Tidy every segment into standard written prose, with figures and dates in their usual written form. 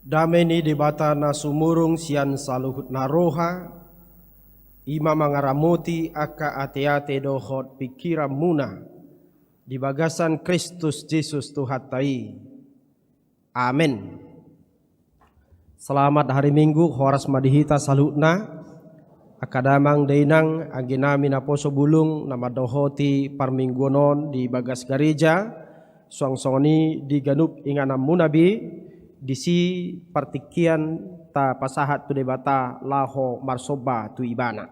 Dameni debata na sumurung sian saluhut naroha, ima mangaramoti aka ate-ate dohot pikiran muna di bagasan Kristus Yesus Tuhatai. Amin. Selamat hari Minggu horas madihita salutna akadamang deinang aginami na poso bulung nama dohoti parmingguonon di bagas gereja suang-songoni di ganup inganam munabi disi partikian ta pasahat tu debata laho marsoba tu ibana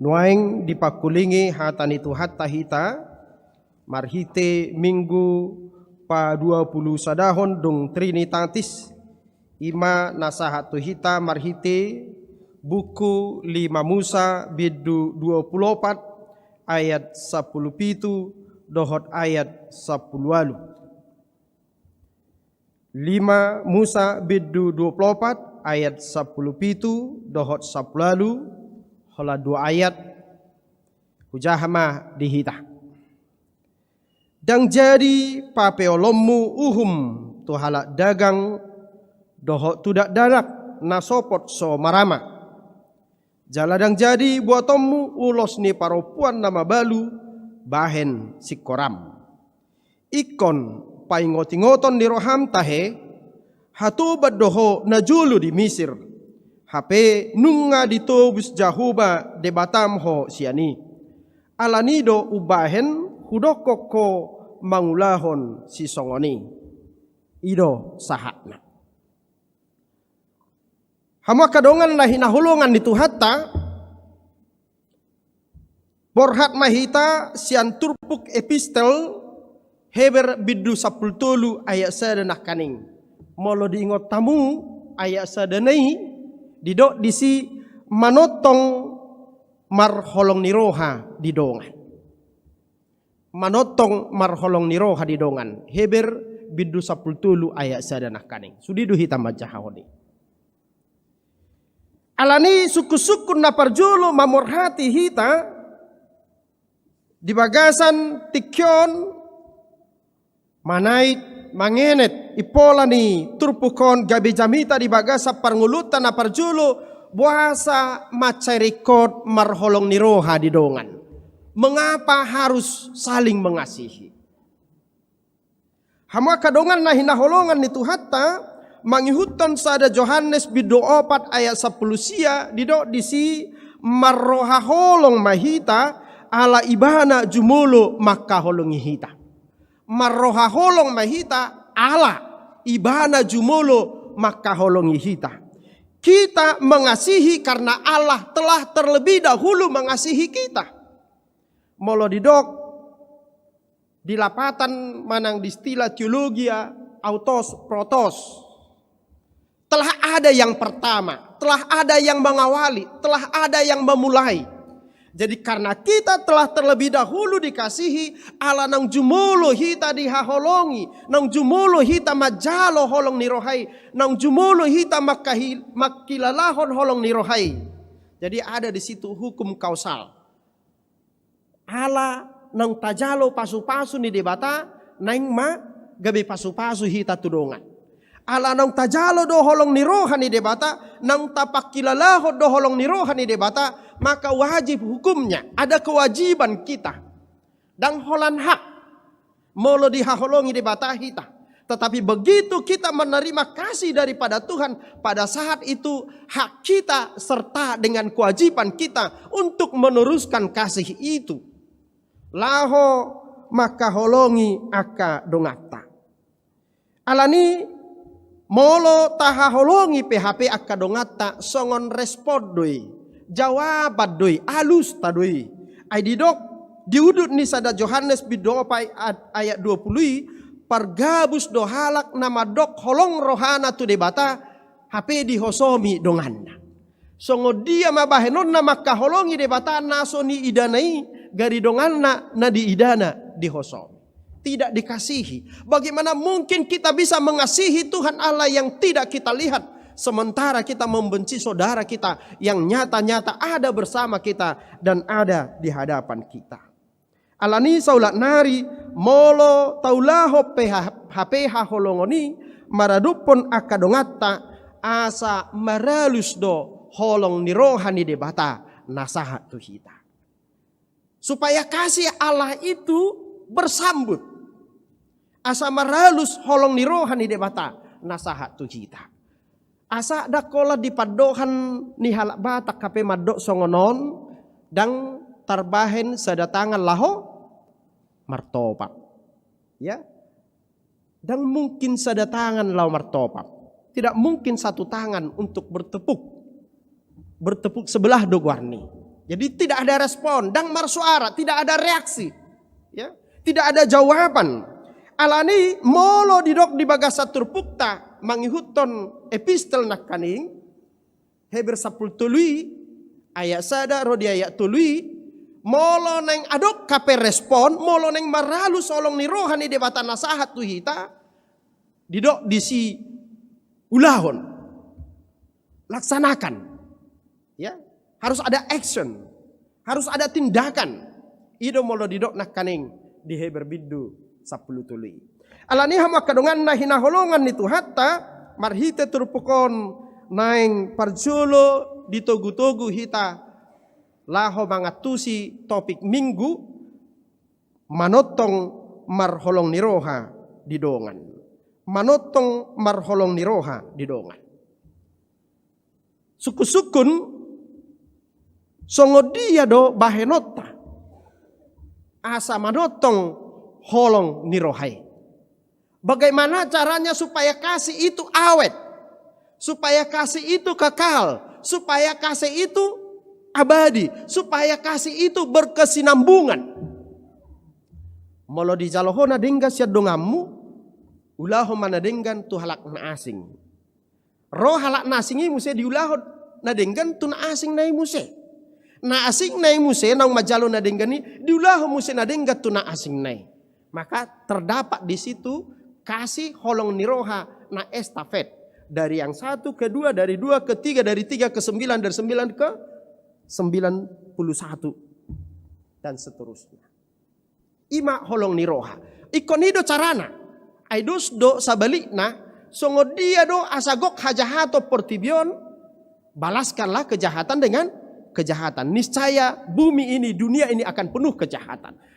nuaing dipakulingi hatani tu hatta hita marhite minggu pa 20 sadahon dong Trinitatis ima nasahat tu hita marhite buku 5 Musa bidu 24 ayat 17 dohot ayat 10 5 Musa bidu 24 ayat 17 dohot 10 hola 2 ayat hujahama dihita. Dan jadi papeolommu uhum tu halak dagang dohot tudak darak nasopot so marama. Jaladang jadi buatommu ulos ni paropuan nama balu bahen sikoram. Ikon paingotingoton di roham tahe hatu badoho najulu di Misir hape nunga ditobus jahuba debatam ho siani alanido ubahen hudokoko mangulahon si songoni ido sahatna hama kadongan lahi nahulungan itu hatta borhat mahita sian turpuk epistel Heber bidu 10 ayat sadanah kaning. Molo diingot tamu ayat sadanai didok disi manotong marholong niroha didongan. Manotong marholong niroha didongan. Heber bidu 10 ayat sadanah kaning. Sudidu hitam majahawani. Alani suku-suku naparjulu mamurhati hita di bagasan tikyon manait mangenet ipolani turpukon gabi jamita di bagasa parngulutan na parjulo buasa macarikot marholong niroha di dongan. Mengapa harus saling mengasihi? Hama kadongan na hinaholongan nitu hatta mangihutan sada Yohanes bidu 4 ayat 10 sia didok disi marroha holong mahita ala ibana jumulo maka holongi hita. Marroha holong mahita ala ibana jumulo maka holongi hita. Kita mengasihi karena Allah telah terlebih dahulu mengasihi kita. Molo didok dilapatan manang distilah teologia autos protos. Telah ada yang pertama, telah ada yang mengawali, telah ada yang memulai. Jadi karena kita telah terlebih dahulu dikasihi, ala nang jumulo hita dihaholongi, nang jumulo hita majalo holong nirohai, nang jumulo hita makilalahon holong nirohai. Jadi ada di situ hukum kausal. Ala nang tajalo pasu-pasu ni debata, nang ma gabi pasu-pasu hita tudongan. Ala nang tajalo do holong niroha ni debata, nang tapakilalahon do holong niroha ni debata, maka wajib hukumnya, ada kewajiban kita. Dan holan hak, molo dihaholongi debata hita. Tetapi begitu kita menerima kasih daripada Tuhan, pada saat itu hak kita serta dengan kewajiban kita untuk meneruskan kasih itu. Laho maka holongi aka dongata. Alani molo tahaholongi PHP aka dongata songon respon doi. Jawab doi alus tadoi. Ai didok diudut ni sada Yohanes bidu ayat 20 pargabus dohalak nama dok holong rohana tu debata HP dihosomi donganna. Songo dia mabahenon nama kaholongi debata nasoni idanai gari donganna na di idana dihosomi. Tidak dikasihi. Bagaimana mungkin kita bisa mengasihi Tuhan Allah yang tidak kita lihat, sementara kita membenci saudara kita yang nyata-nyata ada bersama kita dan ada di hadapan kita. Alani saulat nari molo taulaho PHP holongoni maradupon akadongata asa maralus do holong ni rohani debata nasahat tu hita. Supaya kasih Allah itu bersambut. Asa maralus holong ni rohani debata nasahat tu hita. Asa dakola dipadohan ni halak batak kape madok songonon dang tarbahen sedatangan laho martopak. Ya. Dan mungkin sedatangan lau martopak. Tidak mungkin satu tangan untuk bertepuk sebelah dogwarni. Jadi tidak ada respon, dang marsuara, tidak ada reaksi, ya, tidak ada jawaban. Alani molo didok di bagasa turpukta mangihuton epistel nakaning Heber 10 tului ayat sada rodi ayat tului molo neng adok kape respon molo neng maralu solong ni rohani debata nasahat tu hita didok disi ulahon laksanakan, ya, harus ada action, harus ada tindakan. Ido molo didok nak kaning di Heber bidu 10 tului. Alani hama kadongan na hinaholongan itu hatta marhite turpukon naing parjulo ditogu-togu hita laho mangatusi topik minggu manotong marholong niroha didongan. Manotong marholong niroha didongan. Suku-sukun songodia do bahenota asa manotong holong nirohai. Bagaimana caranya supaya kasih itu awet, supaya kasih itu kekal, supaya kasih itu abadi, supaya kasih itu berkesinambungan. Molo di jalohona dengga siadongamu, ulaho mana denggan tu halak na asing. Roh halak na asingi muse diulaho na denggan tu na asing na muse. Na asing na muse nang majalo na denggan ni diulaho muse na denggan tu na asing na. Maka terdapat di situ kasih holong niroha na estafet. Dari yang 1 ke 2, dari 2 ke 3, dari 3 ke 9, dari 9 ke 91. Dan seterusnya. Ima holong niroha. Ikonido carana. Aidus do sabalikna. Songodia do asagok hajahato portibion. Balaskanlah kejahatan dengan kejahatan. Niscaya bumi ini, dunia ini akan penuh kejahatan.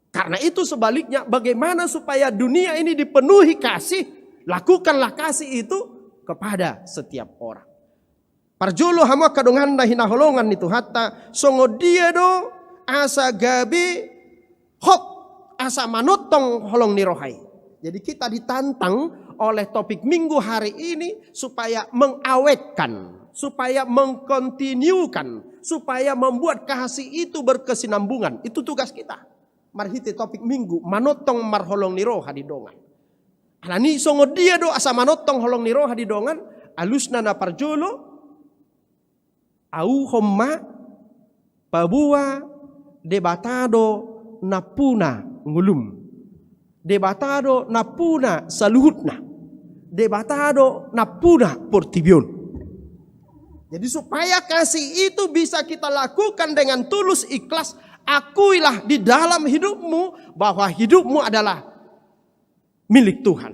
Karena itu sebaliknya bagaimana supaya dunia ini dipenuhi kasih. Lakukanlah kasih itu kepada setiap orang. Parjolo hama kadongan na hinaholongan itu hatta songodia do asa gabi hok asa manotong holong nirohai. Jadi kita ditantang oleh topik minggu hari ini supaya mengawetkan, supaya mengkontinukan, supaya membuat kasih itu berkesinambungan. Itu tugas kita. Marhite topik minggu manotong marholong niroha di dongan. Alani songodia do asa manotong holong niroha di dongan alusna na parjolo au homma pabua debatado napuna ngulum. Debatado napuna saluhutna. Debatado napuna portibion. Jadi supaya kasih itu bisa kita lakukan dengan tulus ikhlas, akuilah di dalam hidupmu bahwa hidupmu adalah milik Tuhan.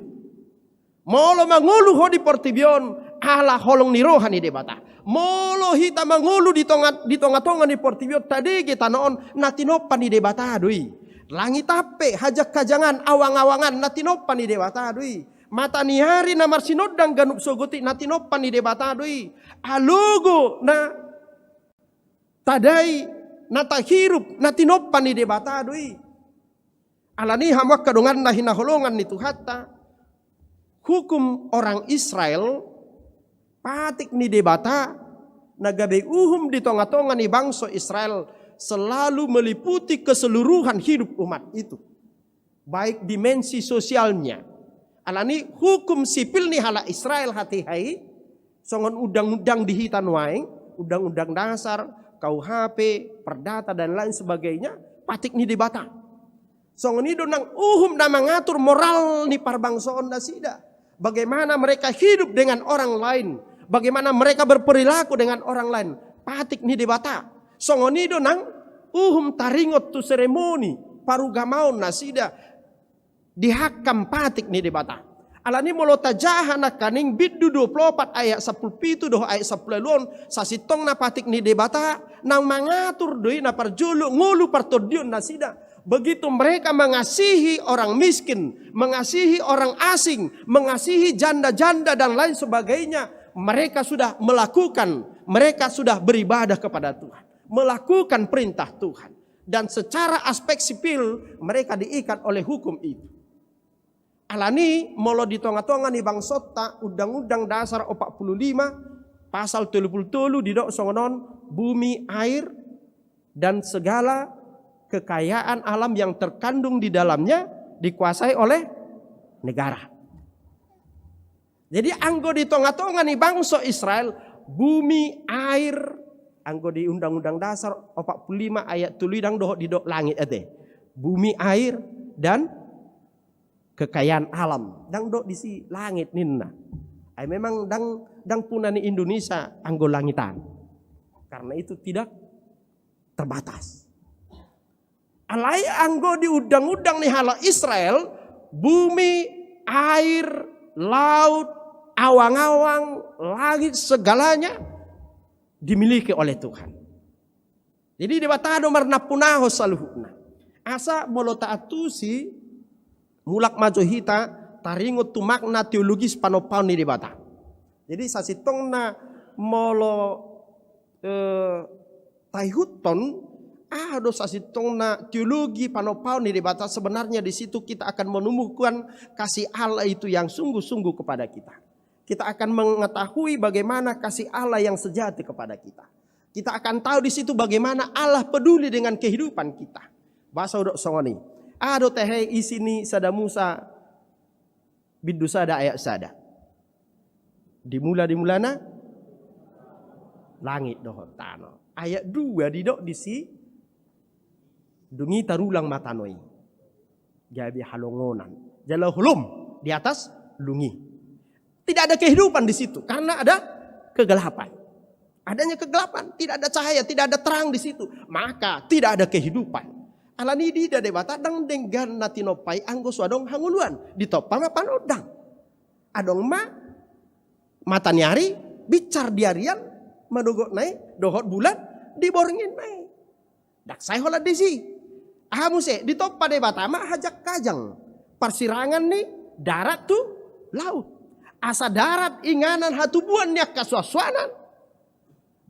Molo mangulu ho di portibion ala holong nirohani debata. Molo hita mangulu di tonga-tonga di portibion tadi kita noon natinopan di debata dui. Langit tape hajak kajangan awang-awangan natinopan di debata dui. Mata ni hari na marsinodang ganup sogoti natinopan di debata dui. Alugo na tadai nata hirup natinopan ni debata dui. Alani hamak kadongan na hinaholongan itu hatta hukum orang Israel patik ni debata nagabe uhum di tonga-tonga ni bangsa Israel selalu meliputi keseluruhan hidup umat itu. Baik dimensi sosialnya. Alani hukum sipil ni hala Israel hati hai songon undang-undang dihitan waing, undang-undang dasar, KUHP, perdata dan lain sebagainya, patik ni debata. Songon itu nang uhum na mengatur moral ni parbangsoon da sida. Bagaimana mereka hidup dengan orang lain, bagaimana mereka berperilaku dengan orang lain, patik ni debata. Songon itu nang uhum taringot tu seremoni parugamaon na sida dihakam patik ni debata. Alani molo tajahan na kaning biddu 24 ayat 17 doh ayat 10 sasitong na patik ni debata nang mangatur doi na parjulu ngulu partodion na sida. Begitu mereka mengasihi orang miskin, mengasihi orang asing, mengasihi janda-janda dan lain sebagainya, mereka sudah melakukan, mereka sudah beribadah kepada Tuhan, melakukan perintah Tuhan, dan secara aspek sipil mereka diikat oleh hukum itu. Alani molo di tonga-tonga ni bangsota undang-undang dasar 45 pasal 77 didok songonon bumi, air dan segala kekayaan alam yang terkandung di dalamnya dikuasai oleh negara. Jadi anggo di tonga-tonga ni bangsa Israel bumi, air anggo di undang-undang dasar 45 ayat tulidang doh didok langit ate. Bumi, air dan kekayaan alam dang dok di si langit ninna. Ay memang dang puna ni Indonesia anggo langitan. Karena itu tidak terbatas. Alai anggo di undang-undang ni hala Israel bumi, air, laut, awang-awang, langit segalanya dimiliki oleh Tuhan. Jadi di batado marna punaho saluhuna. Asa molo taatusi mulak maju hita taringot tu makna teologis panopaun ni debata. Jadi sasitong na molo taihuton ada sasitong na teologi panopaun ni debata, sebenarnya di situ kita akan menemukan kasih Allah itu yang sungguh-sungguh kepada kita. Kita akan mengetahui bagaimana kasih Allah yang sejati kepada kita. Kita akan tahu di situ bagaimana Allah peduli dengan kehidupan kita. Bahasa udok songoni. Ado tehe isini sada Musa biddu sada ayat sada. Dimulana langit doh tano. Ayat 2 didok di si dungi tarulang matanoi. Gabi halongonan. Jalau hulum di atas lungi. Tidak ada kehidupan di situ karena ada kegelapan. Adanya kegelapan, tidak ada cahaya, tidak ada terang di situ. Maka tidak ada kehidupan. Alani di dade bata dang denggan natinopai anggo suadong hanguluan ditopa ma panodang. Adong ma mata nyari bicar diarian madogok naik dohot bulan diborngin naik. Dak saya hola desi. Muse ditopa de bata ma hajak kajang. Persirangan nih darat tu laut. Asa darat inganan hatubuan yak kasuasuanan.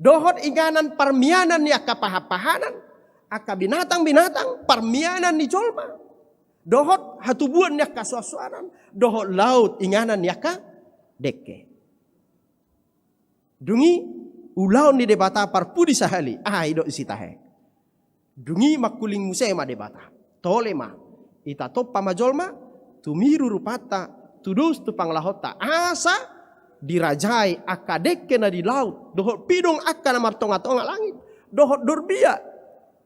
Dohot inganan permianan yak kapahapahanan. Aka binatang-binatang permianan ni jolma. Dohot hatubuan yak kasuasuanan. Dohot laut inganan yak ka deke. Dungi ulaun ni debata parpudi sahali. Idok isitahe. Dungi makuling musema debata. Tolema. Ita topa majolma. Tumiru rupata. Tudus tu panglahota. Asa dirajai akadeke na di laut. Dohot pidong akka na martonga-tonga langit. Dohot durbia.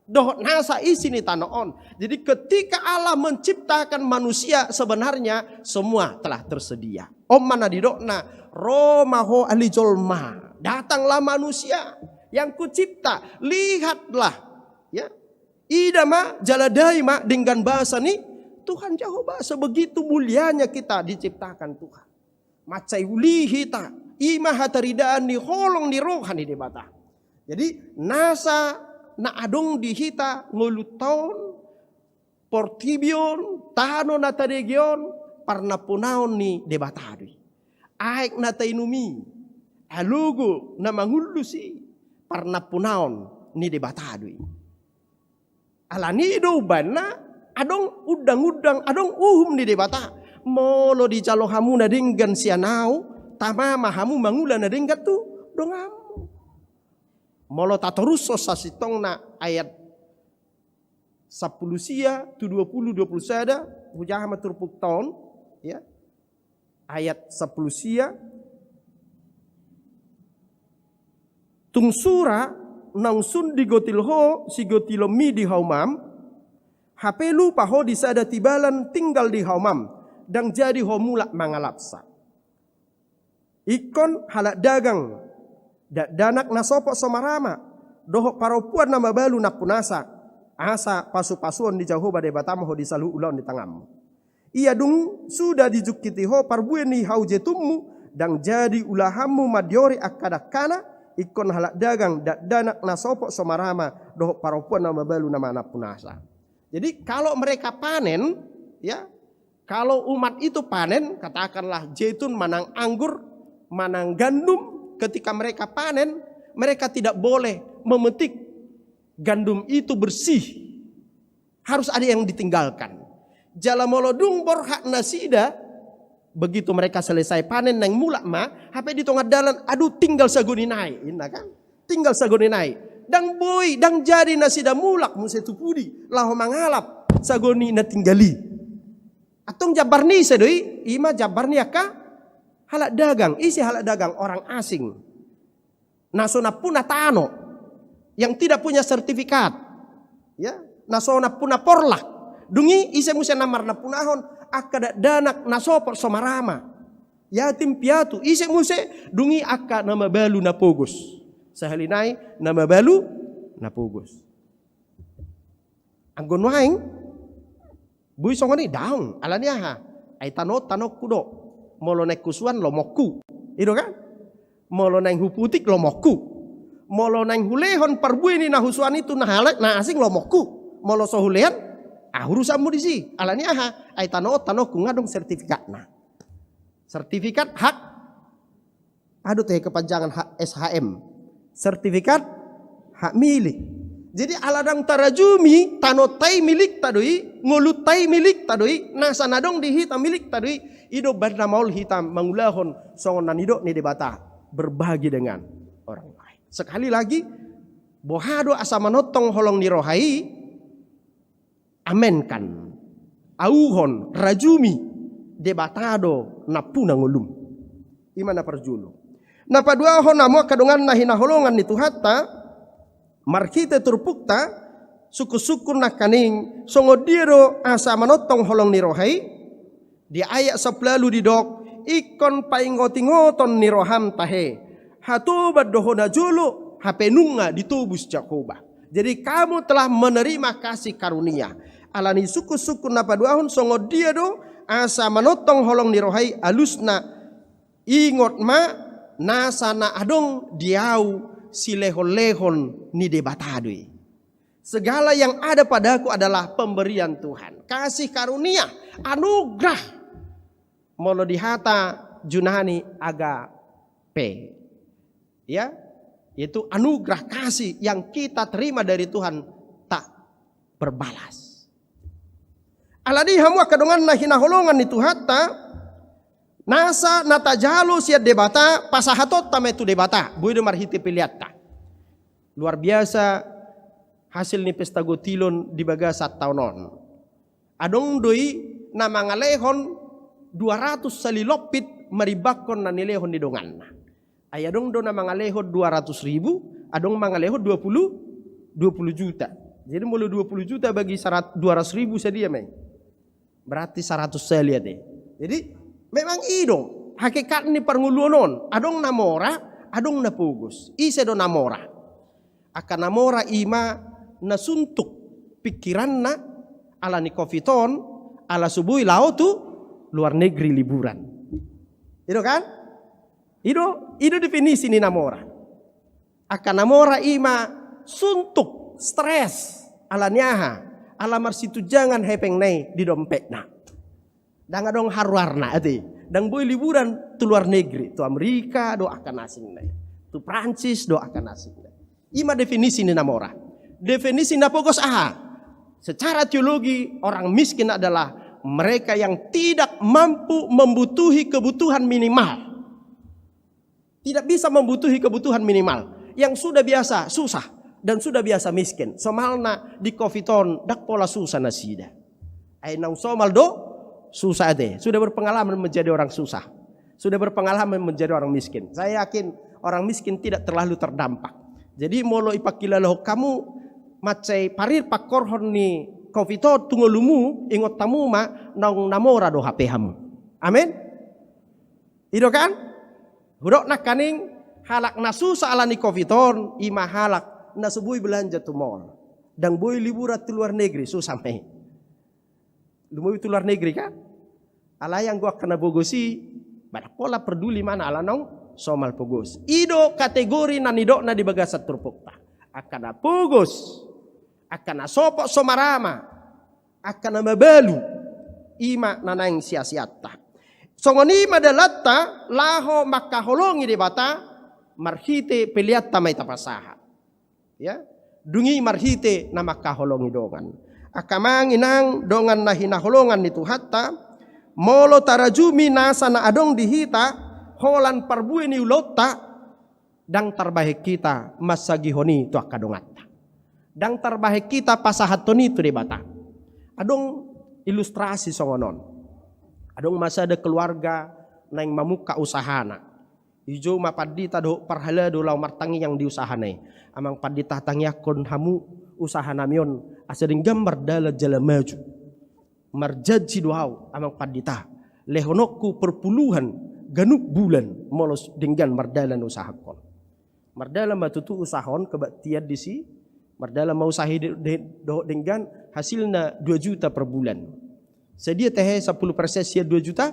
Dohot nasa isi ni tanoon. Jadi ketika Allah menciptakan manusia sebenarnya semua telah tersedia. Om mana didokna romaho alijolma. Datanglah manusia yang kucipta. Lihatlah. Ya. Idama jaladaima dengan bahasa ni Tuhan Jehovah, sebegitu mulianya kita diciptakan Tuhan. Macai ulihita ima hataridaan ni holong ni rohani debata. Jadi nasa na adong dihita nguluton portibion tano na tadegion parna punaon ni debatari. Aik na tainumi alugo na mangulusi parna punaon ni debatari. Alani do bana adong udang-udang, adong uhum di debata. Molo di calo hamu na dinggan sianau, tamama hamu mangula na dinggan tu dongamu. Molo tatoruso sa sitong na ayat 10 sia tu 20 sada hujah maturpuk tahun ya. Ayat 10 sia tungsura nangsun digotilho sigotilomi di haumam. HP lupa ho di sada tibalan tinggal di haumam dan jadi ho mulak mangalapsa. Ikon halak dagang danak nasopok somarama dohok paropuan nama balu nak punasa asa pasu-pasuan di Jehovah de batama ho di salu ulon di tangamu. Ia dung sudah dijukiti ho parbueni hau jetummu dan jadi ulahamu madiori akadakana ikon halak dagang danak nasopok somarama doh paropuan nama balu nama anak punasa. Jadi kalau mereka panen, ya, kalau umat itu panen, katakanlah zaitun, manang anggur, manang gandum, ketika mereka panen, mereka tidak boleh memetik gandum itu bersih. Harus ada yang ditinggalkan. Jalamolodung borhak nasida, begitu mereka selesai panen nang mulak hape di tengah dalan, aduh tinggal saguni naik, kan? Tinggal saguni naik. Dang boy, dang jadi nasida mulak musetu pudi, laho mangalap saguni na tinggali. Atong jabarni sedoi, ima jabarni aka halak dagang, isi halak dagang orang asing. Nasona puna tano yang tidak punya sertifikat, ya, nasona puna porlak. Dungi ise musia namar na punahon akada danak nasopor somarama. Yatim piatu ise musia dungi akka nama balu na pogos. Sahalinai nama balu na pogos. Anggon waing bui songoni daung alania ha. Ai tanok kudo. Molo naik kusuan lo moku. Itu kan? Molo naik huputik lo moku. Molo naik hulehon parbui ni na husuan itu na halak na asing lo moku. Molo sohulehan urusanmu di sini. Alania ha, ai tanok ku ngadong sertifikat nah. Sertifikat hak, aduh teh kepanjangan hak SHM. Sertifikat hak milik. Jadi aladang tarajumi tanotai milik tadui, ngulutai milik tadui, nasa nadong di hitam milik tadui, ido barna maul hitam mangulahon songon nanido ni debata berbagi dengan orang lain. Sekali lagi, bohado asamanotong holong nirohai, amenkan, auhon, rajumi, debatado, napuna ngulum. Imana perjulu. Napadua hon namo kadungan nahina holongan itu hatta, markite turpukta, suku-suku nakaning, songodiro asa manotong holong nirohai, di ayat seplalu di dok, ikon paingotingoton niroham tahe, hatubad dohona julu, hapenunga ditubus Jakoba. Jadi kamu telah menerima kasih karunia. Alani suku-suku napaduahun songo dia do asa manotong holong nirohai alusna ingot ma nasana adong diau silehon-lehon ni debatadui. Segala yang ada padaku adalah pemberian Tuhan, kasih karunia, anugerah. Molo dihata junani agape, ya, yaitu anugerah kasih yang kita terima dari Tuhan tak berbalas. Aladi hamu kadongan nahina holongan itu hatta nasa natajalo siat debata pasahatot tame tu debata buido marhiti piliatta. Luar biasa hasil ni pesta gotilon di bagasat taunon. Adong doi na mangalehon 200 salilopit maribakon na nilehon di dongan. Ay adong do na mangalehon 200.000, adong mangalehon 20 juta. Jadi mulu 20 juta bagi 200.000 sedia meng. Berarti 100 saya deh. Jadi memang idong hakikat ni pangulunon. Adong namora, adong napugos. Ise do namora. Akan namora ima nasuntuk pikiran na ala ni kofiton, ala subui lao tu luar negeri liburan. Itu kan? Itu definisi ni namora. Akan namora ima suntuk, stres, ala nyaha. Alamar situ jangan hepeng nai di dompet na. Dan adong harwarna ati. Dan boy liburan tu luar negeri, tu Amerika do akan asing nai. Tu Prancis do akan asing nai. Ima definisi ni namora. Definisi napogos aha. Secara teologi orang miskin adalah mereka yang tidak mampu membutuhi kebutuhan minimal. Tidak bisa membutuhi kebutuhan minimal. Yang sudah biasa susah. Dan sudah biasa miskin. Somalna di kofiton dak pola susah nasida. Ay nang somal do susah deh. Sudah berpengalaman menjadi orang susah. Sudah berpengalaman menjadi orang miskin. Saya yakin orang miskin tidak terlalu terdampak. Jadi molo ipakilaloh kamu macai parir pakorhon ni kofito tungolumu ingot tamu ma nang namora do HP hamu. Amin. Ido kan? Hudok nak kaning halak nasusa ala ni kofiton ima halak nasubui belanja tu mall. Dan boy liburan tu luar negeri susah meh. Lumui tu luar negeri kan? Ala yang gua kena bogosi, badak pola peduli mana ala nong somal pogos. Ido kategori nanido na di bagasat turpukta. Akana pogos, akana sopok somarama, akana mabalu, ima nanang sia-siata. Songoni madalatta laho makaholongi di bata marhite peliatta may tapasaha. Ya, dungi marhite na makaholongi dongan. Akamang inang dongan na hinaholongan ni Tuhatta. Molo tarajumi nasa na adong dihita holan parbui ni ulota dang tarbahik kita masagihoni tu akadongatta. Dang tarbahik kita pasahatoni tu debata. Adong ilustrasi songonon. Adong masa ada keluarga naing mamuka usahana. Ijo mapadita do parhala do lau martangi yang diusahanai. Amang padita tangyakon hamu usahana mion asading gambar dala jala maju. Marjaji doau amang padita lehonokku perpuluhan ganuk bulan molos dengan mardalan usahakon. Mardalan matutu usahon kebaktian disi mardalan mau usahi dengan hasilnya 2 juta per bulan. Sedia teh 10% sia 2 juta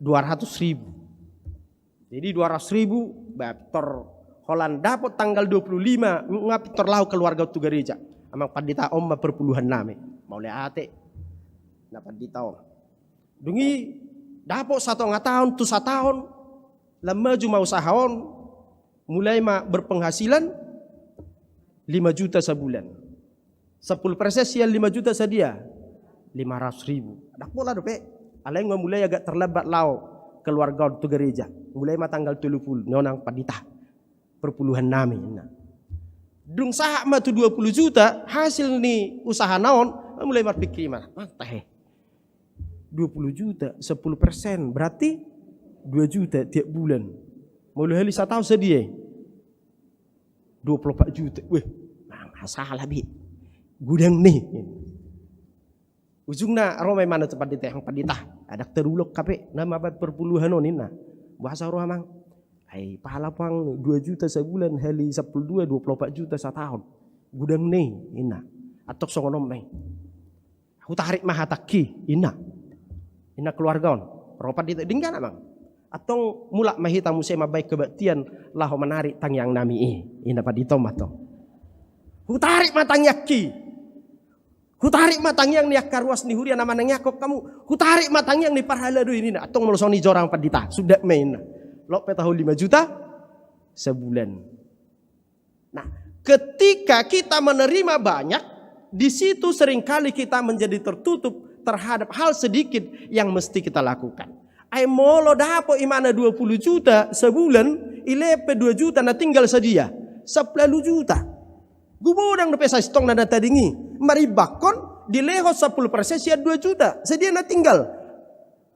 200.000. Jadi 200.000 baktor Holland dapat tanggal 25 ngap terlau keluarga tu gereja. Amang padita om perpuluhan name. Mau ate dapat di tahun. Dungi dapat 1,5 tahun tu 1 tahun. Lama cuma usahon mulai berpenghasilan 5 juta sebulan. 10% sia 5 juta sedia 500.000. Dak pola dope. Alai mulai agak terlambat lau keluarga tu gereja. Mulai tanggal 30 nonang padita perpuluhan nami. Dung sahak tu 20 juta hasil ni usaha naon mulai berpikir mana? Teh 20 juta 10% berarti 2 juta tiap bulan. Mulai 1 tahun sedia 24 juta. Weh, salah bi. Gudang nih. Ujungna romai mana tempat di tehang padita. Ada terulok kape nama perpuluhan nina. Bahasa roh amang. Ai pahala pang 2 juta sebulan heli 12 24 juta 1 tahun. Gudang nih ina. Atok songonom mai. Aku tarik mahataki ina. Ina keluarga on. Ropat di dingkan amang. Atong mulak mahita musai mabaik kebaktian laho menarik tang yang nami ina padito mato. Ku tarik matang yaki. Ku tarik matang yang niak karuas ni huria nama nang yakok kamu. Ku tarik matang yang ni parhala do ini na. Atong melosoni jorang padita. Sudah main. Lok petahu 5 juta sebulan. Nah, ketika kita menerima banyak, di situ seringkali kita menjadi tertutup terhadap hal sedikit yang mesti kita lakukan. Ai molo dapo imana 20 juta sebulan, ilepe 2 juta na tinggal sedia 10 juta. Gubudang do pesa stong na data dingi. Mari bakon dileho 10% sia 2 juta. Sedia na tinggal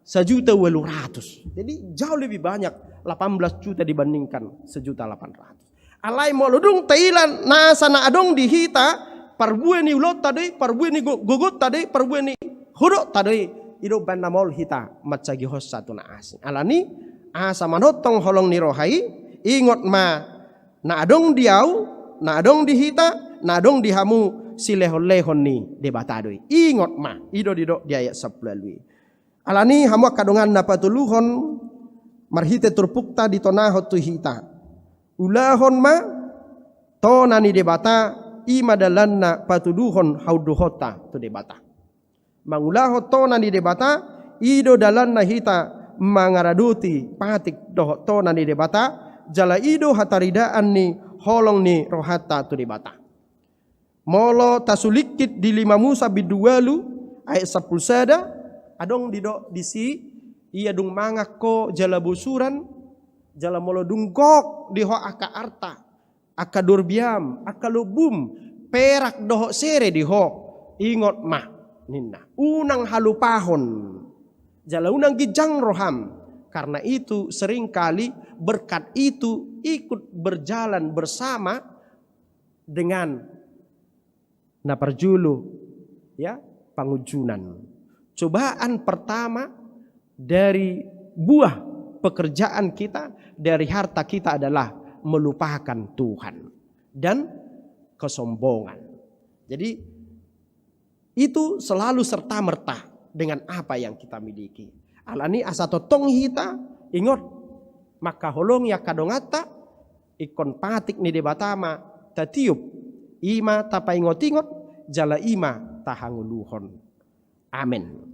1.800.000. Jadi jauh lebih banyak 18 juta dibandingkan 1.800.000. Alai molodung tailan nasa na adong dihita parbue ni ulot tadi, parbue ni gogot tadi, parbue ni huruk tadi. Ido banda mol hita matsagi hos satu na asing. Alani asa manotong holong ni rohai ingot ma na adong diau, na adong dihita, na adong dihamu silehon-lehon ni debatadoi. Ingot ma ido dido di ayat 10. Alani hamu kadongan na patuluhon marhite turpukta di tonahot tu hita. Ulahon ma tonani debata imadalanna patuduhon hauduhota tu debata. Mangulahot tonani debata ido dalanna hita mangaraduti patik dohot tonani debata jala ido hataridaan ni holong ni rohata tu debata. Molo tasulikit di 5 Musa bidualu ayat 10 sada adong dido disi ia dung mangako jala busuran jala molo dungkok diho aka arta aka durbiam aka lubum perak doho sere diho ingot mah ninna unang halupahon jala unang gijang roham. Karena itu seringkali berkat itu ikut berjalan bersama dengan naparjulu ya pangujunan. Cobaan pertama dari buah pekerjaan kita, dari harta kita adalah melupakan Tuhan dan kesombongan. Jadi itu selalu serta-merta. dengan apa yang kita miliki. Alani asa totong hita ingot maka holong ya kadongata ikon patik ni debatama tatiup ima tapa ingot-ingot jala ima tahanguluhon. Amin.